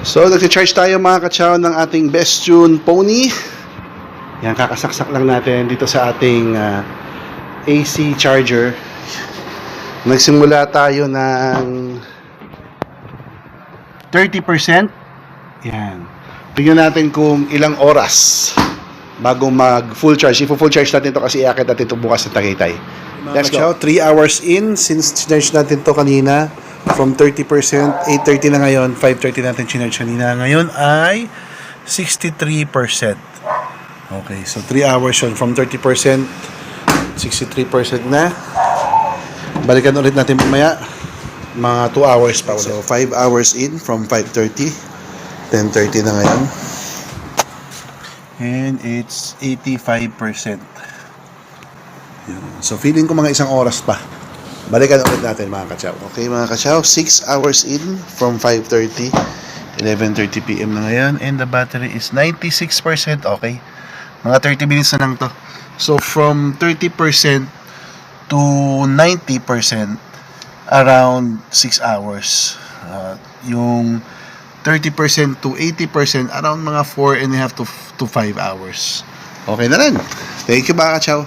So, nag-charge tayo mga kachaw ng ating Best Tune Pony. Yan, kakasaksak lang natin dito sa ating AC charger. Nagsimula tayo ng 30%. Yan. Tingnan natin kung ilang oras bago mag full charge. If full charge natin to kasi iakit natin ito bukas sa Tagaytay. Let's go. 3 hours in since charge natin to kanina. From 30%, 8:30 na ngayon, 5:30 natin chinarge kanina. Ngayon ay 63%. Okay, so 3 hours yun. From 30%, 63% na. Balikan ulit natin mamaya. Mga 2 hours pa ulit. So 5 hours in from 5:30. 10:30 na ngayon. And it's 85%. So feeling ko mga isang oras pa. Balikan ulit natin mga kachaw. Okay mga kachaw, 6 hours in from 5:30, 11:30 PM na ngayon, and the battery is 96%. Okay, mga 30 minutes na lang to. So from 30% to 90%, around 6 hours. Yung 30% to 80%, around mga 4.5 to 5 hours. Okay na rin. Thank you mga kachaw.